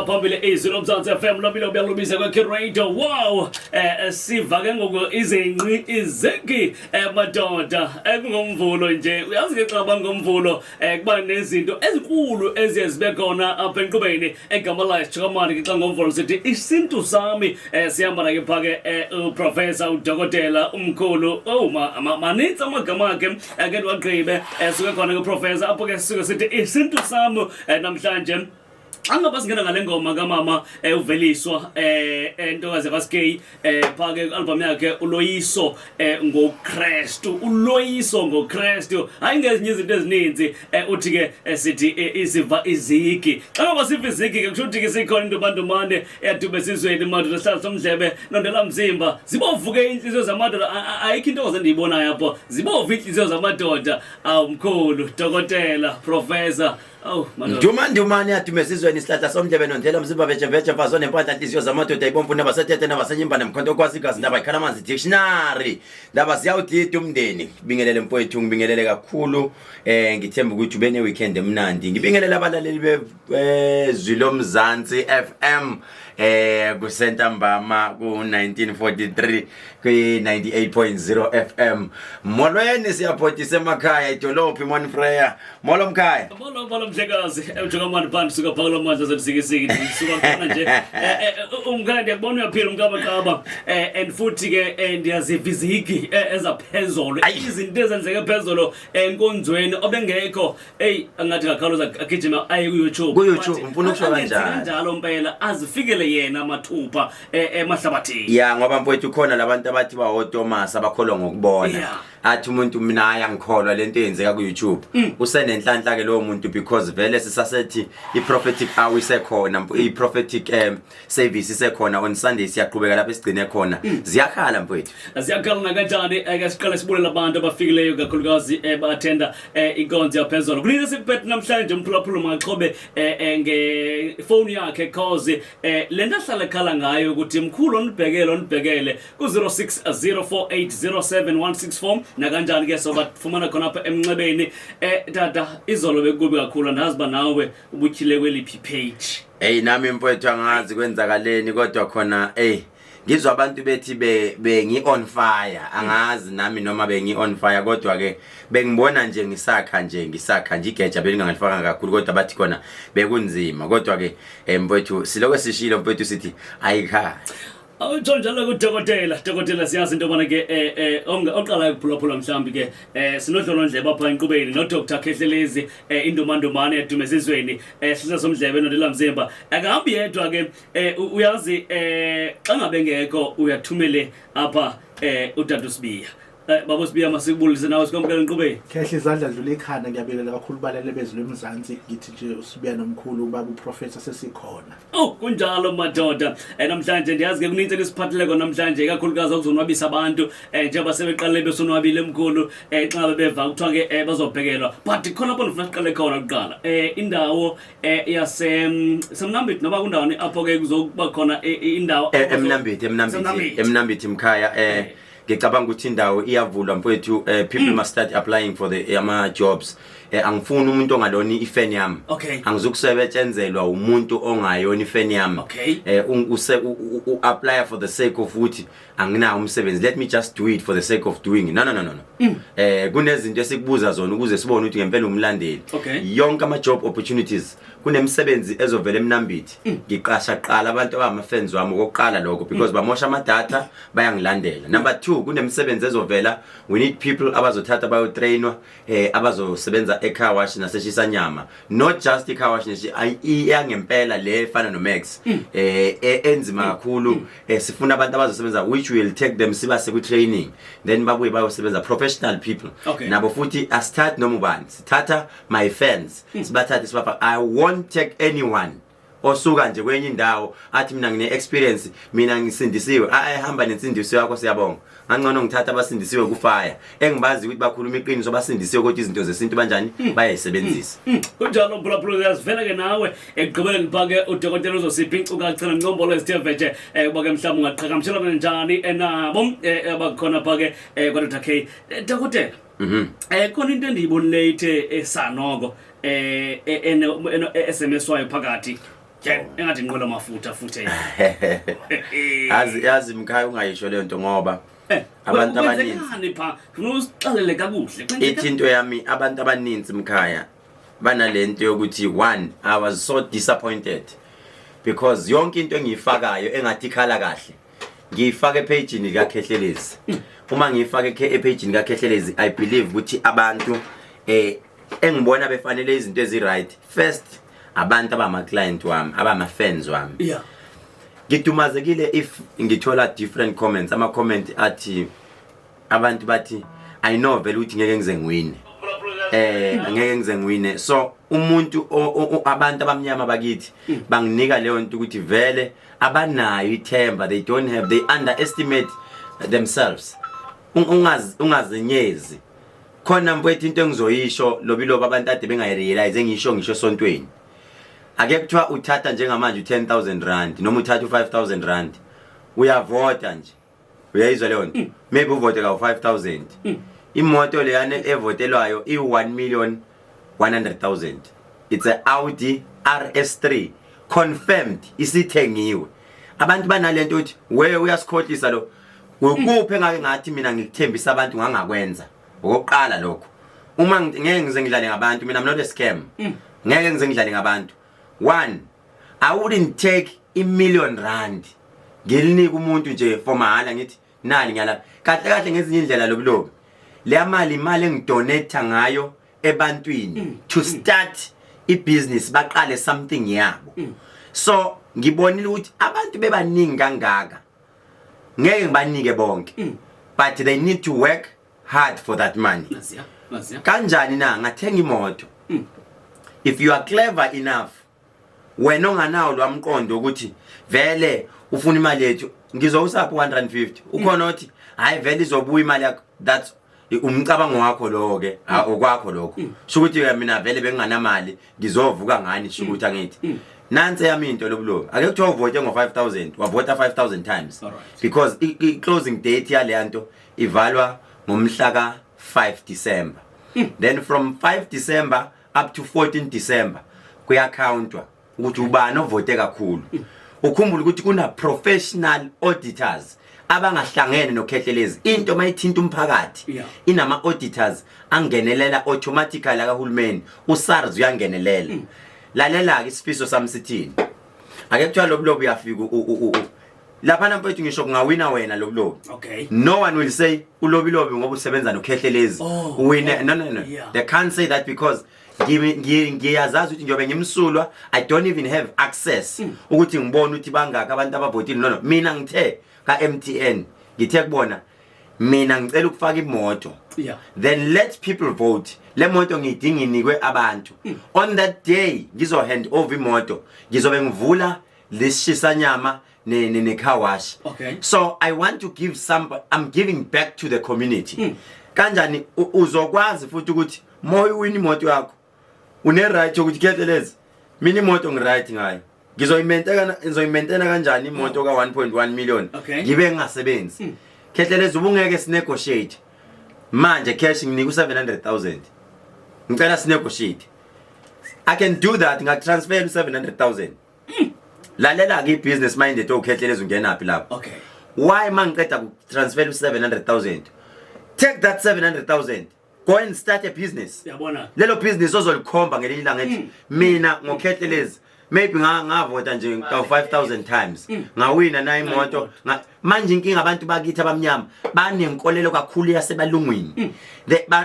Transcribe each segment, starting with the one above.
siqhubeka phambili IsintuSami FM Lobilobi yalubisa kweKhehlelezi. Wow, siva ke ngoku izenqi izeki madoda ekungomvulo nje. Uyazi ke xa bangomvulo kuba nezinto ezinkulu ezibe khona apha enkqubeni egama la sichakamani ke xa ngomvulo sithi IsintuSami. Sihamba ke phake uprofessor udokotela umkhulu manitsi amagama akhe ake wagqibe suke khona ke professor apho ke suke sithi IsintuSami namhlanje angaba singena ngale ngoma kamama uveliswa entokazi kaSK phake album yakhe uloyiso ngoKristu uloyiso ngoKristu hayi ngezinye izinto ezininzi uthi ke sithi iziva izigi xa ngaba siva izigi ke kusho ukuthi ke sikhona into bandumane eyadube sizweni madoda hlala somdlebe nondela mzimba zibovuke inhliziyo zamadoda ayikho into ozendiyibonayo apho zibovu inhliziyo zamadoda awumkhulu dokotela professor Ndumani yadume sizweni isihlahla somdlebe nondlela mzimba veche mfazo nempahla inhliziyo zamadoda ibomvu nabasethethe nabasenyimba nemkhonto kwasigazi ndaba ikhala amanzi dictionary ndaba siyawudida umndeni ngibingelele mfowethu ngibingelele kakhulu ngithemba ukuthi ube ne weekend emnandi ngibingelele abalaleli beZwilomzansi FM kusentambama ku 1943 kwi 98.0 FM molweni siyaphotisa emakhaya idolophi Monfreya molo mkhaya molo mhlekazi ejokamani phansi suka phakela manje zesikisiki suka khona nje umkhaya ndiyakubona uyaphila umkabakaba and futhi ke ndiyaziviziki ezaphezolo izinto ezenzeke phezolo enkonzweni obengekho angathi kakhulu agijima aye ku YouTube ngifuna ukusho kanjalo impela azifikele yena mathupha emahlabathini ya ngoba mfowethu khona labantu abathi bawoThomas abakholwa ngokubona athi umuntu mina ayangikholwa lento eyenzeka ku YouTube usenenhlanhla ke lo muntu because vele sisasethi i-prophetic hour isekhona i-prophetic service isekhona on Sunday siyaqhubeka lapha esigcine khona ziyakhala mfowethu ziyakhala kanjani ake siqale sibulela abantu abafikileyo kakhulukazi ba-attenda inkonzo yaphezulu kulile sikuphethe namhlanje umphulaphula maxhobe ngefoni yakhe cause lento ahlala ekhala ngayo ukuthi mkhulu onibhekele ku 0604807164 nakanjani ke sobatfumana khona apha emnxebeni tata izolo bekubi kakhulu ndazi ba nawe ubutyhile kweliphi page nami mfowethu angazi kwenzakaleni kodwa khona ngizwa abantu bethi bengi on fire angazi nami noma bengi on fire kodwa ke bengibona nje ngisakha nje igeja belingangifaka kakhulu kodwa bathi khona bekunzima kodwa ke mfowethu siloko sishilo mfowethu sithi ayikhaya awujonjalo kudokotela siyazi into bona ke oqala ukuphulaphula mhlambi ke sinodlolo ndlebe apha enkqubeni no Dr Khehlelezi indumandumane yadume sizweni sihlala somdlebe nondela mzimba akahambi yedwa ke uyazi xa ngabe ngekho uyathumele apha uDadu Sibiya babo Sibiya masikubulise nawe sikwamkela enkqubeni Khehle izandla dlula ekhanda ngiyabingelela kakhulu balele beZwilomzansi ngithi nje uSibiya nomkhulu baba uprofessor sesikhona kunjalo madoda namhlanje ndiyazi ke kuninzi lesiphathileko namhlanje kakhulukazi ukuzonwabisa abantu njengoba sebeqale besonwabile emkhulu xa bebeva kuthiwa ke bazobhekelwa but khona lapho ndifuna siqale khona kuqala indawo semnambithi noba kundawo apho ke kuzokuba khona indawo emnambithi mkhaya ngicabanga ukuthi indawo iyavulwa mfowethu people must start applying for the jobs angifuni umuntu ongalona ifeni yami angizukusebenzelwa umuntu ongayona ifeni yami apply for the sake of ukuthi anginawo umsebenzi let me just do it for the sake of doing no kunezinto esikubuza zona ukuze sibone ukuthi ngempela umlandeli yonke ama job opportunities kunemsebenzi ezovela emnambithi ngiqasha qala abantu abamafans wami okokuqala lokho because bamosha ama data bayangilandela number 2 kunemsebenzi ezovela we need people abazothatha bayotrainwa abazosebenza ecar wash naseshisa nyama not just ecar wash iyangempela le efana no Max enzima kakhulu sifuna abantu abazosebenza which will take them sibase ku training then babuye bayosebenza professional people nabo futhi a start nomubani sithatha my fans sibathatha sibapha I won't take anyone osuka nje kwenye indawo athi mina ngine experience mina ngisindisiwe ayihamba nensindiso yakho siyabonga ngangcono ngithatha abasindisiwe ku fire engibazi ukuthi bakhuluma iqiniso basindisiwe kodwa izinto zesintu banjani bayayisebenzisa kunjalo mphulaphula yazivela ke nawe ekugqibeleni phake udokotela uzosipha incukachela ngcombolo esithe kuba ke mhlawumbe ungaqhagamshela kanjani enabo abakhona phake kwaDr K dokotela khona into endiyibonile ithe esanoko SMS wayo phakathi engathi nqola mafutha futhi yazi mkhaya ungayisho leyo nto ngoba abantu abaninzi pha ufuna usixelele kakuhle ithi into yami abantu abaninzi mkhaya banalento yokuthi one I was so disappointed because yonke into engiyifakayo engathi ikhala kahle ngiyifaka epageni ka Khehlelezi uma ngiyifaka epageni ka Khehlelezi I believe ukuthi abantu engibona befanele izinto ezi right first abantu abama client wami abama fans wami yeah ngidumazekile if ngithola different comments ama comment athi abantu bathi I know vele ukuthi ngeke ngize ngiwine ngeke ngize ngiwine so umuntu abantu abamnyama bakithi banginika leyo nto ukuthi vele abanayo ithemba they underestimate themselves ungazenyezi khona mfowethu into engizoyisho Lobilobi abantu ade bengayirealize ngisho esontweni ake kuthiwa uthatha njengamanje 10,000 rand noma uthatha 5,000 rand uyavota nje uyayizwa leyo nto maybe uvote ka 5,000 imoto leyane evotelwayo i1,100,000 it's a Audi RS3 confirmed isithengiwe abantu banalento uthi wewe uyasikhohlisa lo ukuphe ngake ngathi mina ngikuthembisa abantu ngangakwenza okokuqala lokho uma ngeke ngize ngidlale ngabantu mina I'm not a scam ngeke ngize ngidlale ngabantu one I wouldn't take R1,000,000 ngilinike umuntu nje for mahala ngithi nali ngala kahle ngezinye indlela Lobilobi le imali engidonate ngayo ebantwini to start ibusiness baqale something yabo so ngibonile ukuthi abantu bebaningi kangaka ngeke ngibanike bonke but they need to work hard for that money kanjani na ngathenga imoto if you are clever enough wena onganawo lwamqondo ukuthi vele ufuna imali yethu ngizowusapha 150 ukhona uthi hayi vele izobuya imali yakho that's umcabango wakho lo ke okwakho lokho sho ukuthi mina vele benginganamali ngizovuka ngani sho ukuthi angithi nansi yami into Lobilobi ake kuthiwa uvote ngo5,000 wavota 5,000 times because I closing date yale nto ivalwa ngomhla ka 5 December then from 5 December up to 14 December kuyacountwa ukuthi ubani ovote kakhulu ukhumbula ukuthi kuna professional auditors abangahlangene noKhehlelezi into mayithinta umphakathi inama auditors angenelela automatically kahulumeni uSARS uyangenelela lalela ke isifiso sami sithini ake kuthiwa Lobilobi uyafika lapha namfethu ngisho kungawina wena Lobilobi okay no one will say uLobilobi ngoba usebenza noKhehlelezi win no they can't say that because ngiyazazi ukuthi ngiyobe ngimsulwa I don't even have access ukuthi ngibone ukuthi bangaka abantu abavotile no mina ngithe ka MTN ngithe kubona mina ngicela ukufaka imoto then let people vote le moto ngidinga inikwe abantu on that day ngizo hand over imoto ngizobe ngivula lesisanyama ne car wash so I want to give I'm giving back to the community kanjani uzokwazi futhi ukuthi moyo wini imoto yakho une right ukuthi Khehlelezi mina imoto ngiright ngayo ngizoyimaintaina kanjani imoto ka 1.1 million ngibe ngingasebenzi Khehlelezi ubungeke sinegotiate manje cash nginika u700,000 ngicela sinegotiate I can do that ngatransfer u700,000 lalela ke business minded oKhehlelezi ungena phi lapho why mangiqeda ku transfer u700,000 take that 700,000 go and start a business yabona lelo business ozolikhomba ngelinye ilanga ethi mina ngoKhehlelezi maybe ngavota nje ka 5,000 times ngawina na imoto manje inkinga abantu bakithi abamnyama banenkolelo kakhulu yasebalungwini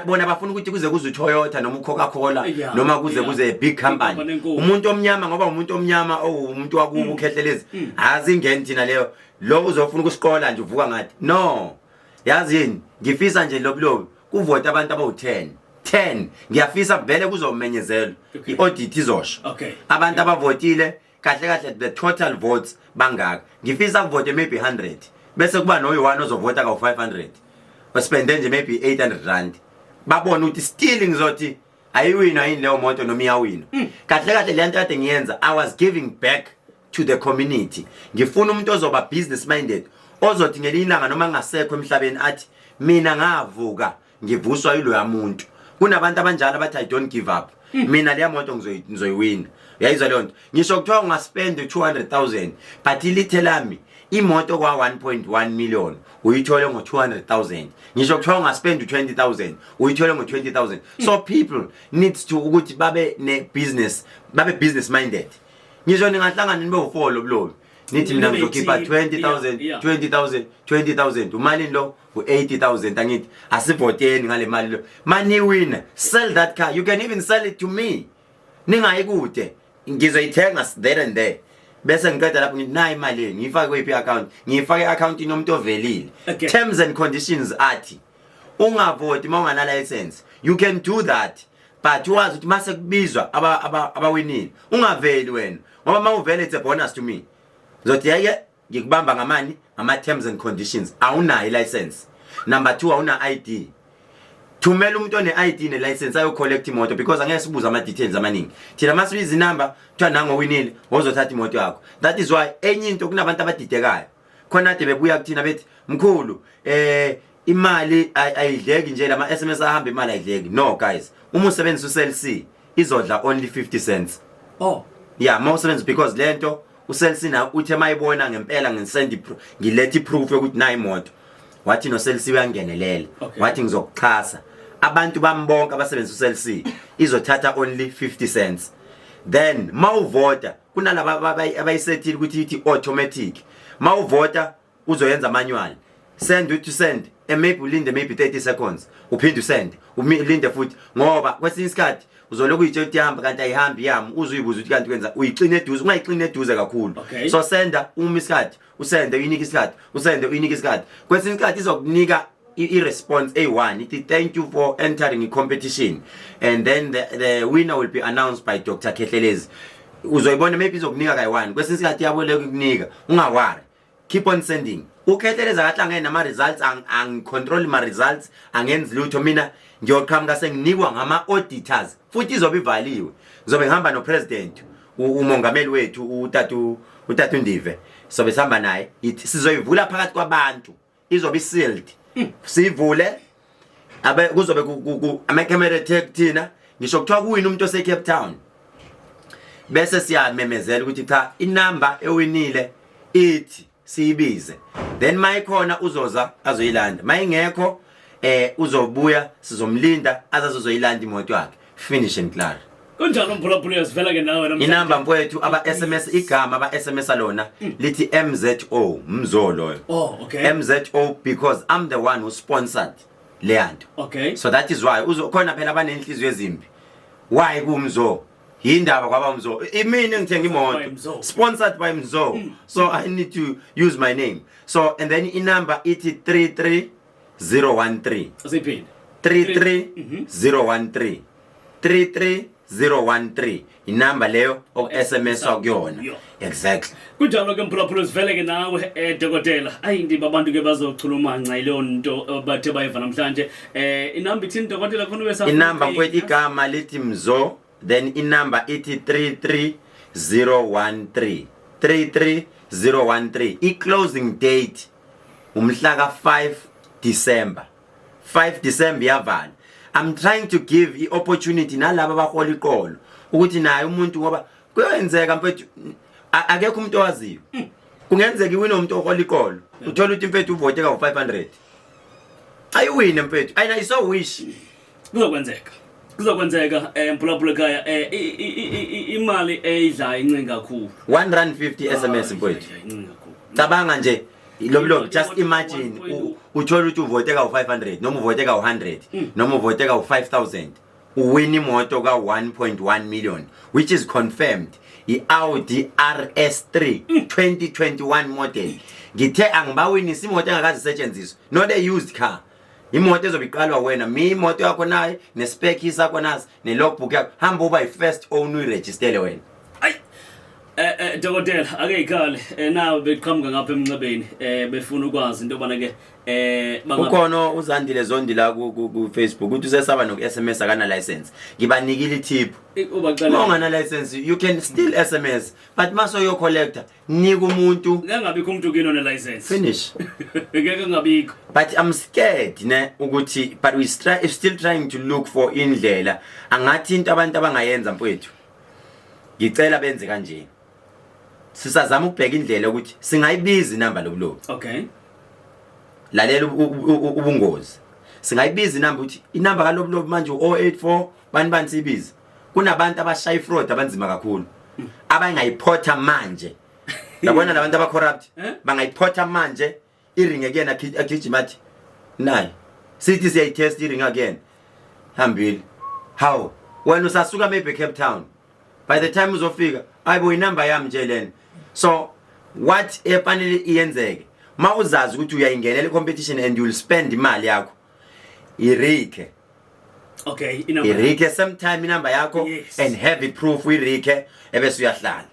bona bafuna ukuthi kuze kuze uToyota noma uCoca-Cola noma kuze big company umuntu omnyama ngoba umuntu omnyama umuntu wakubo uKhehlelezi azingeni thina leyo lo uzofuna ukuskola nje uvuka ngathi no yazini ngifisa nje Lobilobi kuvota abantu abawu10 ngiyafisa vele kuzomenyezelwa iaudit izosho abantu abavotile kahle the total votes bangaka ngifisa kuvote maybe 100 bese kuba noyi1 ozovota ka 500 spende nje maybe 800 rand babona ukuthi still ngizothi ayiwina yini leyo moto noma iyawina kahle le nto kade ngiyenza I was giving back to the community ngifuna umuntu ozoba business minded ozothi ngelinanga noma ngasekho emhlabeni athi mina ngavuka ngivuswa yilo yamuntu kunabantu abanjalo bathi I don't give up mina leya moto ngizoyiwina uyayizwa leyo nto ngisho kuthiwa ungaspend 200,000 but ilithe lami imoto kwa 1.1 million uyithole ngo 200,000 ngisho kuthiwa ungaspend 20,000 uyithole ngo 20,000 so people needs to ukuthi babe ne business babe business minded ngisho ningahlangana nibe u4 Lobilobi nithi mina ngizokhipha 20,000 umalini lo u80,000 angithi asivoteni ngale mali lo mani win sell that car you can even sell it to me ningayi kude ngizoyithenga there and there bese ngiqeda lapho ngithi nayi imali ngiyifake kuyiphi account ngiyifake account inomuntu ovelile terms and conditions athi ungavoti mawungana license you can do that but wazi ukuthi mase kubizwa abawinile ungaveli wena ngoba mawuvele it's a bonus to me zothi yeke ngikubamba ngamani ama terms and conditions awunayo license number 2 awuna ID thumela umuntu one ID ne license ayo collect imoto because angeke sibuza ama details amaningi thina masibiza inamba kuthiwa nango winile ozothatha imoto yakho that is why enye into kunabantu abadidekayo khona ade bebuya kuthina bethi mkhulu imali ayidleki nje lama SMS ahamba imali ayidleki no guys uma usebenzisa uCell izodla only 50 cents yeah mawusebenza because lento uCell na uthe mayibona ngempela ngisend ngilethe proof ukuthi nayi imoto wathi no Cell uyangenelela wathi ngizokuxhasa abantu bambonke abasebenzisa uCell izothatha only 50 cents then mawuvota kunalaba abayisethile ukuthi ithi automatic mawuvota uzoyenza manual send to send maybe ulinde maybe 30 seconds uphinde usend ulinde futhi ngoba kwesinye isikhathi uzoloku uyitshela ihamba kanti ayihambi yami uzuyibuza ukuthi kanti kwenza uyixine eduze ungayixine eduze kakhulu so senda uma isikhathi usende uyinika isikhathi usende uyinika isikhathi kwesinye isikhathi izokunika i-response A1 ithi thank you for entering a competition and then the winner will be announced by Dr. Khehlelezi uzoyibona maybe izokunika kayi1 kwesinye isikhathi yaboleka ukunika ungawari keep on sending uKhehlelezi akahlangene nama results control my results angenzi lutho mina ngiyoqhamuka senginikwa ngama auditors futhi izobe ivaliwe ngizobe ngihamba no president umongameli wethu utatu Ndive so besihamba naye sizoyivula phakathi kwabantu izobe sealed sivule abe kuzobe ama camera tag thina ngisho kuthiwa kuwini umuntu ose Cape Town bese siyamemezela ukuthi cha inamba ewinile ithi siyibize then mayikhona uzoza azoyilanda mayingekho uzobuya sizomlinda azazoyilanda imoto yakhe finish and clear kunjalo mphulaphula uyasivela ke nawe namhlanje inamba mfowethu aba SMS igama aba SMS alona lithi MZO mzolo MZO because I'm the one who sponsored leyanto so that is why uzokhona phela abanenhliziyo ezimbi why kumzo yindaba kwaba mzo imini ngithenga imoto sponsored by mzo so I need to use my name so and then inamba ithi 33013 asiphinde 33013 33013 inamba leyo SMS akuyona exactly kunjalo ke mphulaphula sivele ke nawe dokotela ayindi abantu ke bazochuluma nca ile nto bathe bayiva namhlanje inamba ithini dokotela khona besa inamba mfowethu igama lithi mzo then inamba ithi 33013 i-closing date umhla ka 5 December yavala I'm trying to give the opportunity nalabo abahola iqolo ukuthi naye umuntu ngoba kuyenzeka mfethu akekho umuntu owaziyo kungenzeka iwina umuntu ohola iqolo uthola ukuthi mfethu uvote ka 500 ayiwine mfethu ayina iso wish kuzokwenzeka mphulaphula ekhaya imali eyidla incane kakhulu 150 SMS mfethu cabanga nje Lobilobi just imagine uthola ukuthi uvote ka 500 noma uvote ka 100 noma uvote ka 5000 uwin imoto ka 1.1 million which is confirmed i-Audi RS3 2021 model ngithe angibawinisa imoto engakazi setshenziswa not a used car imoto ezobiqalwa wena imoto yakho naye nespec sakho nazi nelogbook yakho hamba uba i-first own uyiregistele wena Dokotela ake ikhale nawe beqhamuka ngapha emncebeni befuna ukwazi into bana ke ukhona uzandile zondi la ku Facebook uthi usesaba no SMS akana license ngibanikile tip ubacela ungana license you can still SMS but maso yo collector nika umuntu ngangabikho umuntu kino ne license finish ngeke ngabikho but I'm scared ne ukuthi but we still trying to look for indlela angathi into abantu abangayenza mfowethu ngicela benze kanje sisazama ukubheka indlela ukuthi singayibiza inamba Lobilobi okay lalela ubungozi singayibiza inamba ukuthi inamba kaLobilobi manje u084 bani sibiza kunabantu abashaya fraud abanzima kakhulu abangayiphotha manje yabona labantu abacorrupt bangayiphotha manje iring again agijima athi nayi sithi siyayitest iring again hambile how when usasuka maybe Cape Town by the time uzofika ayibo inamba yami nje lena so what efanele iyenzeke ma uzazi ukuthi uyayingenela competition and you will spend imali yakho irike okay irike sometime inamba yakho and have proof irike ebese uyahlala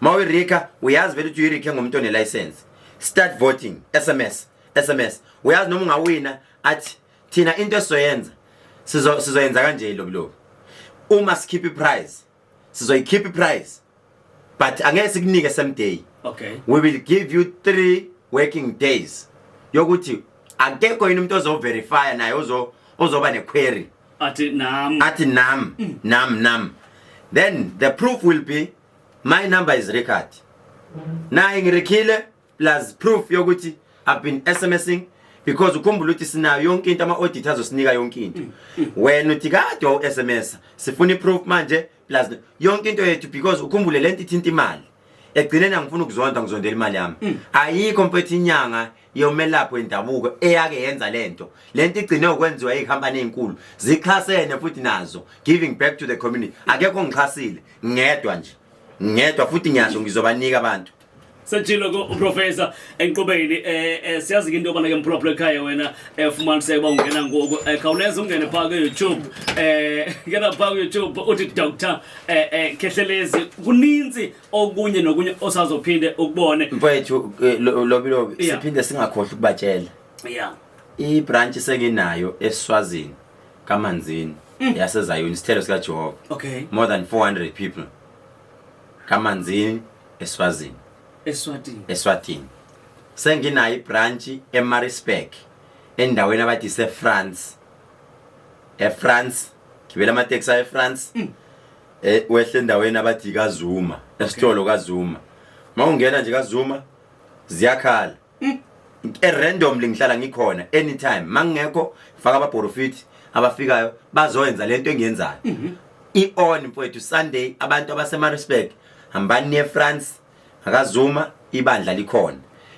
ma uyirika uyazi vele ukuthi uyirike ngomuntu one license start voting SMS uyazi noma ungawina athi thina into esizoyenza sizoyenza kanje Lobilobi uma skip prize sizoyikhipha prize but angeke sikunike same day okay we will give you 3 working days yokuthi akekho yini umuntu ozoverify naye ozoba nequery athi nam then the proof will be my number is record na ingirikile plus proof yokuthi I've been SMSing because ukhumbula ukuthi sinayo yonke into ama auditors osinika yonke into wena uthi kade wa SMS sifuna iproof manje plus yonke into yethu because ukhumbule lento ithinta imali egcineni angifuna ukuzonda ngizondela imali yami ayikho mpethu inyanga yomelapho endabuko eyake yenza lento igcine ukwenziwa ezicompany ezinkulu zikhasene futhi nazo giving back to the community akekho ngikhasile ngedwa futhi ngiyasho ngizobanika abantu Sejilo ko professor enqubeni siyazi into obana ke mphulaphula ekhaya wena fumaniseke bawungena ngoku khawuleza ungene pha ku YouTube ngena pha ku YouTube uthi Dr Khehlelezi kuninzi okunye nokunye osazophinde ukubone mfowethu Lobilobi siphinde singakhohle ukubatshela ibranch senginayo eSwazini kaManzini yaseZayoni isithelo sika Jehova okay more than 400 people kaManzini eSwazini Eswatini senginayo ibranch eMaritzburg endaweni abathi seFrance gibela amateksi eFrance wehle endaweni abathi kaZuma esitolo kaZuma mawungena nje kaZuma ziyakhala randomly ngihlala ngikhona anytime mangekho faka abaprofit abafikayo bazoyenza lento engiyenzayo on mfowethu Sunday abantu abaseMaritzburg hambani eFrance akaZuma ibandla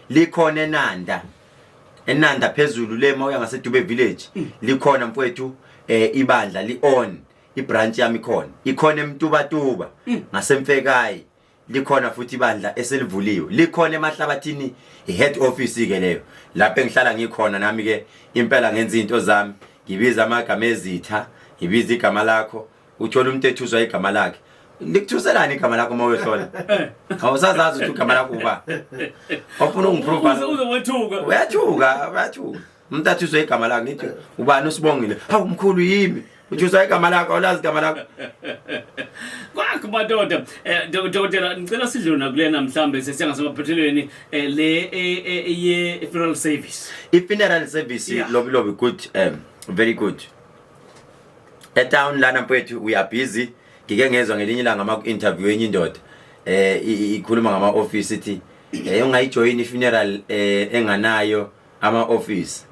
likhona enanda phezulu le mawuya ngaseDube village likhona mfowethu ibandla on ibranch yami ikhona eMtubatuba ngasemfekayi likhona futhi ibandla eselivuliwe likhona emahlabathini ihead office ke leyo lapho engihlala ngikhona nami ke impela ngenza izinto zami ngibiza amagama ezitha ngibiza igama lakho uthola umuntu ethuzwa igama lakhe likuthuselani igama lakho mawehlola awusazazi ukuthi igama lakho uba ofuna ungiprova uyathuka umuntu athuzwa igama lakhe nithi ubani usibongile hawu mkhulu yimi uthuzwa igama lakho awulazi igama lakho madoda dokotela ngicela sidlule nakulena mhlambe sesiyangasemaphethelweni le ye funeral service funeral service Lobilobi good very good town lana mfethu we are busy ngike ngezwe ngelinye ilanga ama interview enye indoda ikhuluma ngama office ithi ungayijoin funeral enganayo ama office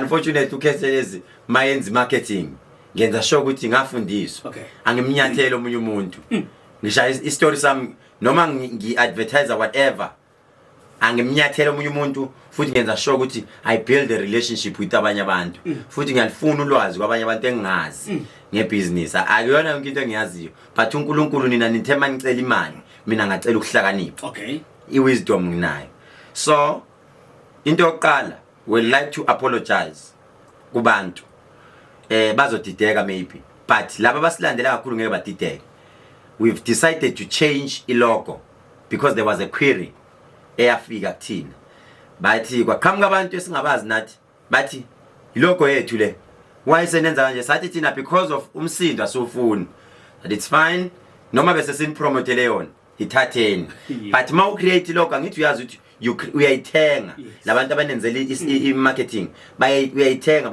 unfortunately uKhehlelezi mayenzi marketing ngenza sure ukuthi ngafundiswa angimnyathele omunye umuntu ngishaya istory sami noma ngiadvertise whatever angimnyathele omunye umuntu futhi ngenza sure ukuthi I build a relationship with abanye abantu futhi ngiyalifuna ulwazi kwabanye abantu engazi ngebusiness akuyona yonke into engiyaziyo but uNkulunkulu nina nithema ngicela imali mina ngacela ukuhlakanipha iwisdom nginayo so into yokuqala we like to apologize kubantu bazodideka maybe but laba basilandela kakhulu ngeke badideke we've decided to change ilogo because there was a query eyafika kuthina bathi kwaqhamuka abantu esingabazi nathi bathi ilogo yethu le why senenza kanje sathi thina because of umsindo asufuni that it's fine noma bese sinpromote yona ithatheni but ma ucreate ilogo angithi uyazi ukuthi uyayithenga labantu abanenzela i-marketing uyayithenga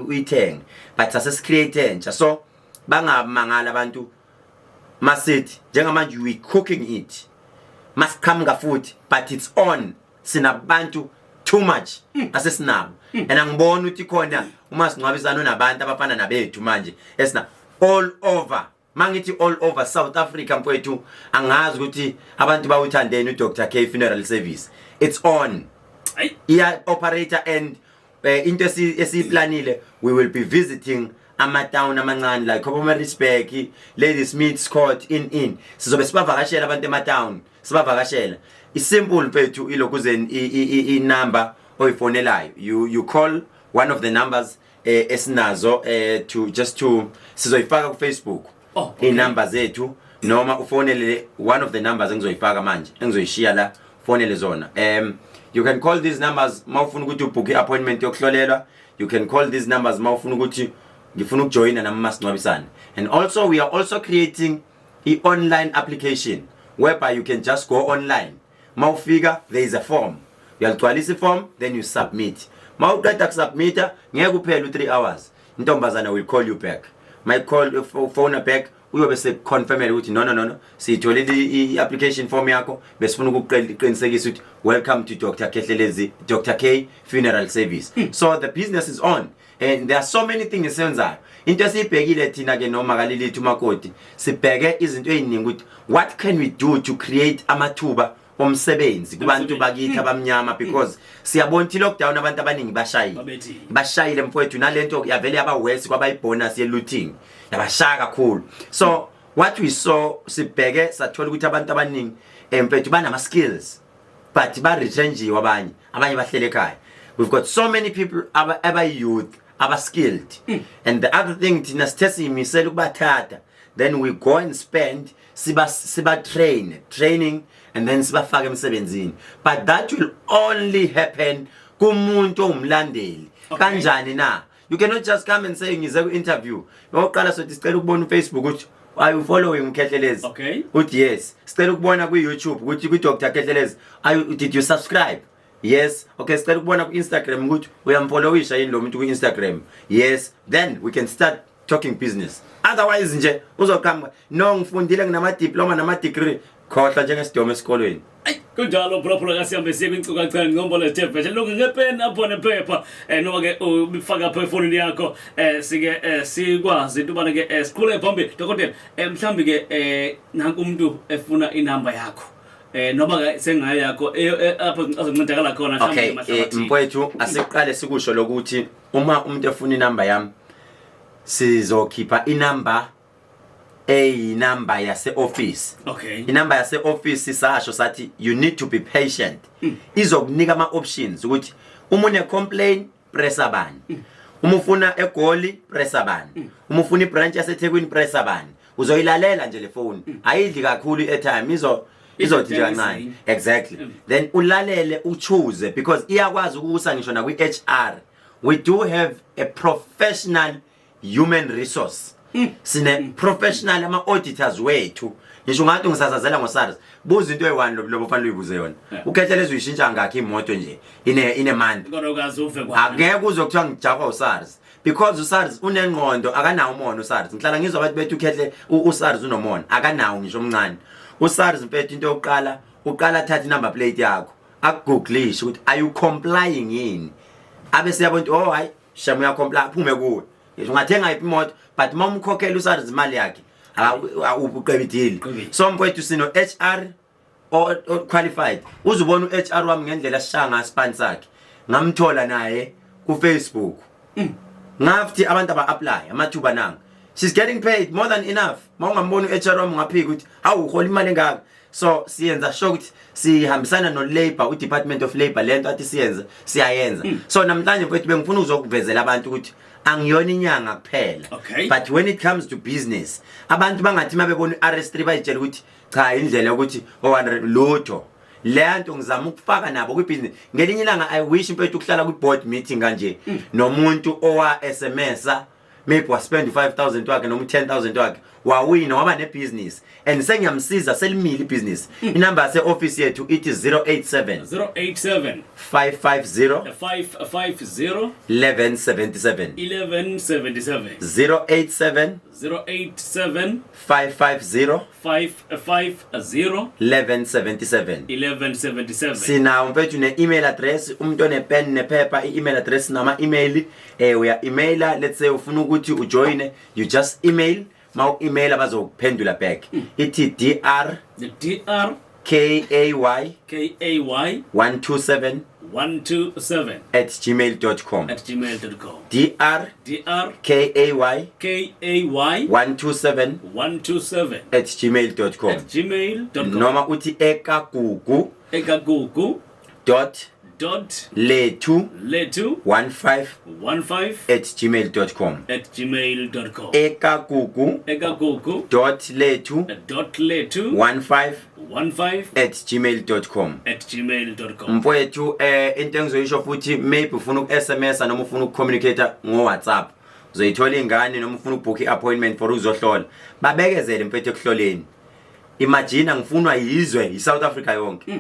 uyithenga but asesicreate entsha so bangamangala abantu masithi njengamanje we cooking it masiqhamuka futhi but it's on sinabantu too much asesinabo and angibona ukuthi khona uma singcwabisana nabantu abafana nabethu manje esina all over mangithi all over South Africa mfowethu angazi ukuthi abantu bawuthandeni uDr K Funeral Service it's on iya operator and into esiplanile we will be visiting ama-town amancane like Kobomaritzburg, Ladysmith, Scott in sizobe sibavakashela abantu ema-town sibavakashela isimple mfethu ilokuzeni i-number oyifonelayo you call one of the numbers esinazo to sizoyifaka ku Facebook inumber zethu noma ufonele one of the numbers engizoyifaka manje engizoyishiya la fonele zona you can call these numbers mawufuna ukuthi ubook appointment yokuhlolelwa you can call these numbers mawufuna ukuthi ngifuna ukujoina nami masingcwabisana and also we are also creating an online application whereby you can just go online mawufika there is a form uyagcwalisa form then you submit mawuqeda ukusubmita ngeke kuphele u3 hours intombazana will call you back my call phone back uyobe seconfirmela ukuthi no sitholile i-application form yakho besifuna ukuqinisekisa ukuthi welcome to Dr. Khehlelezi Dr. K Funeral Service so the business is on and there are so many things esenzayo into esibhekile thina ke noma kalilithi umakoti sibheke izinto eziningi ukuthi what can we do to create amathuba omsebenzi kubantu bakithi abamnyama because siyabona ukuthi lockdown abantu abaningi bashayile mfowethu nalento yavele yabawesi kwabayibonus ye-looting yabashaya kakhulu so what we saw sibheke sathola ukuthi abantu abaningi mfowethu banama skills but ba-retrenjiwe abanye bahlele ekhaya we've got so many people aba-youth aba-skilled and the other thing thina sithe siyimisela ukubathatha then we go and spend siba training and then sibafaka emsebenzini but that will only happen kumuntu ongumlandeli kanjani na you cannot just come and say ngize ku interview oqala sothi sicela ukubona uFacebook ukuthi are you following Khehlelezi uthi yes sicela ukubona ku YouTube ukuthi ku Dr Khehlelezi did you subscribe yes okay sicela ukubona ku Instagram ukuthi uyamfollowisha yini lo muntu ku Instagram yes then we can start talking business otherwise nje uzoqhamuka no ngifundile nginama diploma nama degree khohla njengesidomo esikolweni kunjalo bro kasihambe siye kwincuka kancane ngombolo Steve lokho ngepeni abone paper noma ke ubifaka phe phone yakho sike sikwazi into bana ke siqhule phambili dokotela mhlambi ke nanku umuntu efuna inamba yakho noma ke sengayo yakho apho azoncedakala khona mhlambi emahlabathi mfowethu asiqale sikusho lokuthi uma umuntu efuna inamba yami sizokhipha inamba number yase office inamba yase office sasho sathi you need to be patient izokunika ama options ukuthi uma une complain press abani uma ufuna eGoli press abani uma ufuna ibranch yaseThekwini press abani uzoyilalela nje le phone ayidli kakhulu airtime izothi nje kancane exactly then ulalele uchoose because iyakwazi ukusa ngisho na kwi HR we do have a professional human resource sine professional ama auditors wethu ngisho ngathi ngisazazela ngoSARS buza into eyi1 lobo fanele uyibuze yona uKhehlelezi uyishintsha ngakho imoto nje ine month kodwa ukazi uve kwayo angeke uzokuthiwa ngijakwa uSARS because uSARS unengqondo akanawo umono uSARS ngihlala ngizwa abantu bethu ukhehle uSARS unomono akanawo ngisho omncane uSARS mfethu into yokuqala uqala thatha number plate yakho akugooglish ukuthi are you complying yini abe siyabona ukuthi oh hayi shamu ya comply phume kuwe ungathenga imoto but mamukhokhela uSARS imali yakhe ubuqebidile so mfowethu sino HR or qualified uzubona uHR wami ngendlela sishanga span sakhe ngamthola naye ku Facebook ngafthi abantu aba apply amathuba nanga she's getting paid more than enough mawungambona uHR wami ngaphika ukuthi hawu uhola imali engaka so siyenza sure ukuthi sihambisana no labor uDepartment of Labor lento athi siyenza siyayenza so namhlanje mfowethu bengifuna uzokuvezela abantu ukuthi angiyona inyanga kuphela. Okay. But when it comes to business, abantu bangathi mabebona iRS3 bayitshela ukuthi cha indlela ukuthi 100 lutho. Lento ngizama ukufaka nabo kwibusiness. Ngelinye ilanga I wish impethu ukuhlala ku board meeting kanje nomuntu owa SMSa maybe was spend 5,000 wakhe noma 10,000 wakhe wawina waba nebusiness and sengiyamsiza selimile ibusiness. Inamba yase office yethu ithi 087 550 1177 1177 087 550 1177 sina mfethu ne-email address umuntu one-pen nephepha i-email address nama email uya emaila let's say ufuna ukuthi ujoine you just email ma email abazokuphendula back ithi dr kay 127 @gmail.com dr kay 127 @gmail.com noma uthi ekagugu letu 15 @gmail.com ekagugu letu 15 @gmail.com mfowethu into engizoyisho futhi maybe ufuna uku-SMS noma ufuna uku-communicate ngo-WhatsApp uzoyithola ingane noma ufuna ubook i-appointment for uzohlola babekezele mfethu ekuhloleni. Imagine ngifunwa yizwe i-South Africa yonke.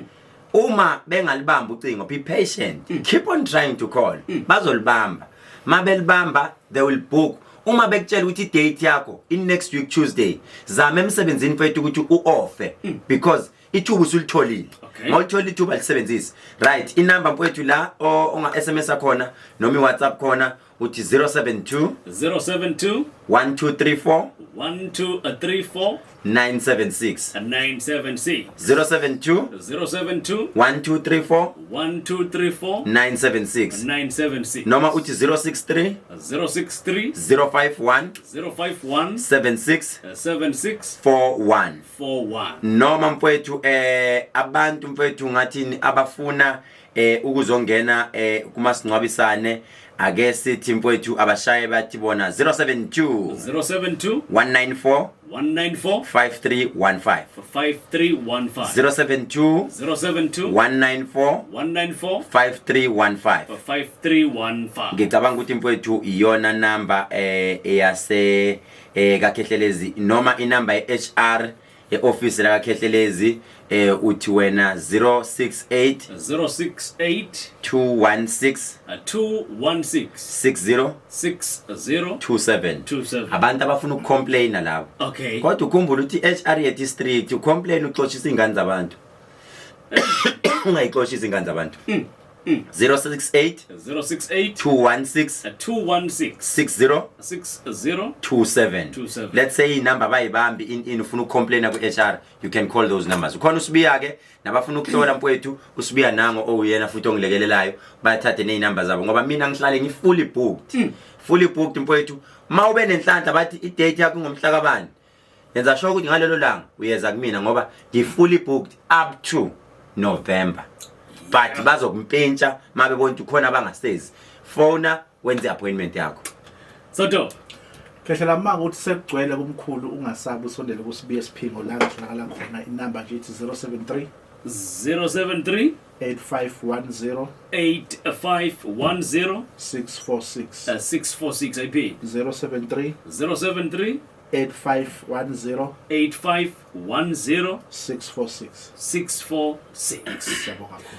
Uma bengalibamba ucingo be patient keep on trying to call bazolibamba mabelibamba they will book. Uma bekutshela ukuthi date yakho in next week Tuesday zama emsebenzini mfethu ukuthi u-offe because ithuba usulitholile. Mawuthola ithuba lisebenzisi right inamba mfethu la onga SMS khona noma iWhatsApp khona uthi 072 1234 976 072 1234 976 noma uthi 063 051 7641 noma mfowethu abantu mfowethu ngathini abafuna ukuzongena kumasingcwabisane ake sithi mfowethu abashaye bathi bona 072 194 5315 072 194 5315 ngicabanga ukuthi mfowethu iyona number eyase kaKhehlelezi noma inamba ye-HR e-office la kaKhehlelezi uthi wena 068 216 6027 abantu abafuna ukucomplaina labo kodwa ukhumbula ukuthi HR ye district ucomplain uxoshisa ingane zabantu ungayixoshisa ingane zabantu 068 216 6027 let's say inamba bayibambi in ufuna ukucomplaina ku HR you can call those numbers. Ukhona usibiya ke nabafuna ukuhlola mfowethu usibiya nango oyena futhi ongilekelelayo bayathathe nezinamba zabo ngoba mina ngihlale ngifully booked mfowethu mawube nenhlanhla bathi idate yakho ngomhla kabani yenza sure ukuthi ngalelo langa uyeza kumina ngoba ngifully booked up to November. But bazokumpintsha mabebona ukuthi khona abangasezi phone wenze appointment yakho. So dope. Khehlela manga ukuthi sekugcwele kumkhulu ungasabi usondele ku BSP ngolanga tholakala khona inamba nje ithi 073 8510 646 IP 073 8510 646 646